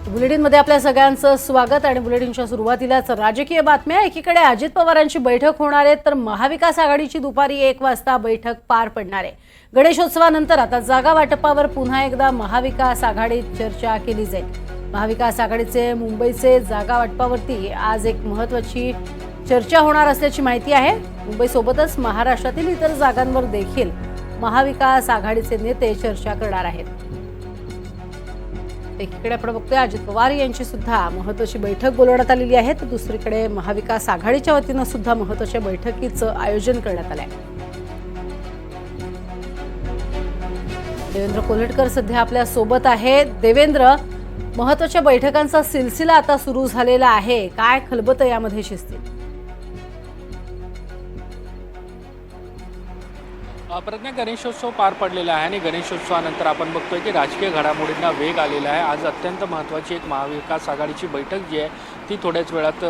बुलेटिनमध्ये आपल्या सगळ्यांचं स्वागत आणि बुलेटिनच्या सुरुवातीलाच राजकीय बातम्या। एकीकडे अजित पवारांची बैठक होणार आहे तर महाविकास आघाडीची दुपारी 1 वाजता बैठक पार पडणार आहे। गणेशोत्सवानंतर आता जागा वाटपावर पुन्हा एकदा महाविकास आघाडीत चर्चा केली जाईल। महाविकास आघाडीचे मुंबईचे जागा वाटपावरती आज एक महत्त्वाची चर्चा होणार असल्याची माहिती आहे। मुंबईसोबतच महाराष्ट्रातील इतर जागांवर देखील महाविकास आघाडीचे नेते चर्चा करणार आहेत। एकीकडे आपण बघतोय अजित पवार यांची सुद्धा महत्त्वाची बैठक बोलवण्यात आलेली आहे तर दुसरीकडे महाविकास आघाडीच्या वतीने सुद्धा महत्त्वाच्या बैठकीचं आयोजन करण्यात आलं आहे। देवेंद्र कोल्हटकर सध्या आपल्या सोबत आहेत। देवेंद्र, महत्त्वाच्या बैठकांचा सिलसिला आता सुरू झालेला आहे, काय खलबतं यामध्ये शिजतील? प्रज्ञा, गणेशोत्सव पार पडलेला आहे आणि गणेशोत्सवानंतर आपण बघतोय की राजकीय घडामोडींना वेग आलेला आहे। आज अत्यंत महत्त्वाची एक महाविकास आघाडीची बैठक जी आहे ती थोड्याच वेळात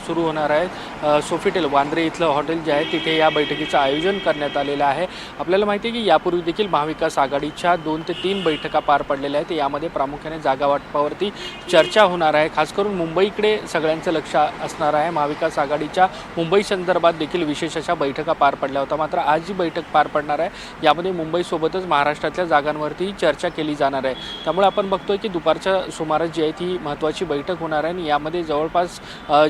सुरू होणार आहे। सोफिटेल वांद्रे इथलं हॉटेल जे आहे तिथे या बैठकीचं आयोजन करण्यात आलेलं आहे। आपल्याला माहिती आहे की यापूर्वी देखील महाविकास आघाडीच्या 2 ते 3 बैठका पार पडलेल्या आहेत। यामध्ये प्रामुख्याने जागा वाटपावरती चर्चा होणार आहे। खास करून मुंबईकडे सगळ्यांचं लक्ष असणार आहे। महाविकास आघाडीच्या मुंबई संदर्भात देखील विशेष अशा बैठका पार पडल्या होत्या, मात्र आज जी बैठक पार पडणार आहे यामध्ये मुंबईसोबतच महाराष्ट्रातल्या जागांवरती चर्चा केली जाणार आहे। त्यामुळे आपण बघतोय की दुपारच्या सुमारास जी आहे ती महत्त्वाची बैठक होणार आहे आणि यामध्ये जवळपास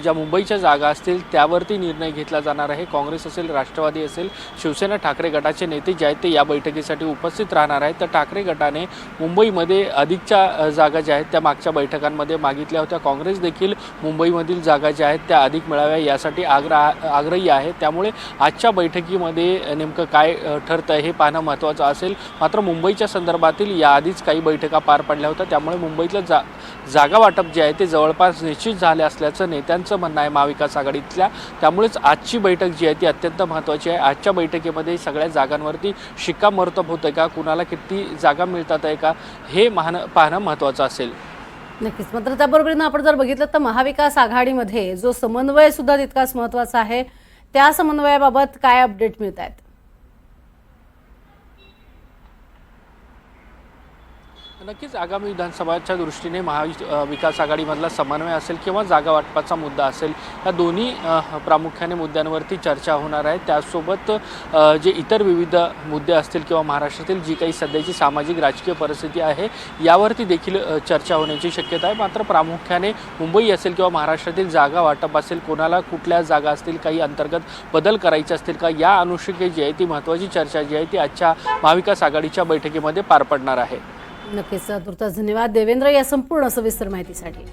ज्या मुंबईच्या जागा असतील त्यावरती निर्णय घेतला जाणार आहे। काँग्रेस असेल, राष्ट्रवादी असेल, शिवसेना ठाकरे गटाचे नेते जे आहेत ते या बैठकीसाठी उपस्थित राहणार आहेत। तर ठाकरे गटाने मुंबईमध्ये अधिकच्या जागा ज्या आहेत त्या मागच्या बैठकांमध्ये मागितल्या होत्या। काँग्रेस देखील मुंबईमधील जागा ज्या आहेत त्या अधिक मिळाव्या यासाठी आग्रही आहे। त्यामुळे आजच्या बैठकीमध्ये नेमकं काय ठरतं हे पाहणं महत्त्वाचं असेल। मात्र मुंबईच्या संदर्भातील याआधीच काही बैठका पार पडल्या होत्या, त्यामुळे मुंबईतलं जागा वाटप जे आहे ते जवळपास निश्चित झाले असल्याचं नेत्यांचं म्हणणं आहे महाविकास आघाडीतल्या। त्यामुळेच आजची बैठक जी आहे ती अत्यंत महत्त्वाची आहे। आजच्या बैठकीमध्ये सगळ्या जागांवरती शिक्कामोर्तब होतं का, कुणाला किती जागा मिळतात आहे का, हे पाहणं महत्त्वाचं असेल। नक्कीच। मात्र त्याबरोबरीनं आपण जर बघितलं तर महाविकास आघाडीमध्ये जो समन्वय सुद्धा तितकाच महत्त्वाचा आहे, त्या समन्वयाबाबत काय अपडेट मिळत आहेत? नक्कीच आगामी विधानसभाच्या दृष्टीने महाविकास आघाडीमधला समन्वय असेल किंवा जागा वाटपाचा मुद्दा असेल, या दोन्ही प्रामुख्याने मुद्द्यांवरती चर्चा होणार आहे। त्यासोबत जे इतर विविध मुद्दे असतील किंवा महाराष्ट्रातील जी काही सध्याची सामाजिक राजकीय परिस्थिती आहे यावरती देखील चर्चा होण्याची शक्यता आहे। मात्र प्रामुख्याने मुंबई असेल किंवा महाराष्ट्रातील जागा वाटप असेल, कोणाला कुठल्या जागा असतील, काही अंतर्गत बदल करायचे असतील का, या अनुषंगाने जी आहे ती महत्त्वाची चर्चा जी आहे ती आजच्या महाविकास आघाडीच्या बैठकीमध्ये पार पडणार आहे। नक्कीच। तुर्तास धन्यवाद देवेंद्र या संपूर्ण सविस्तर माहितीसाठी।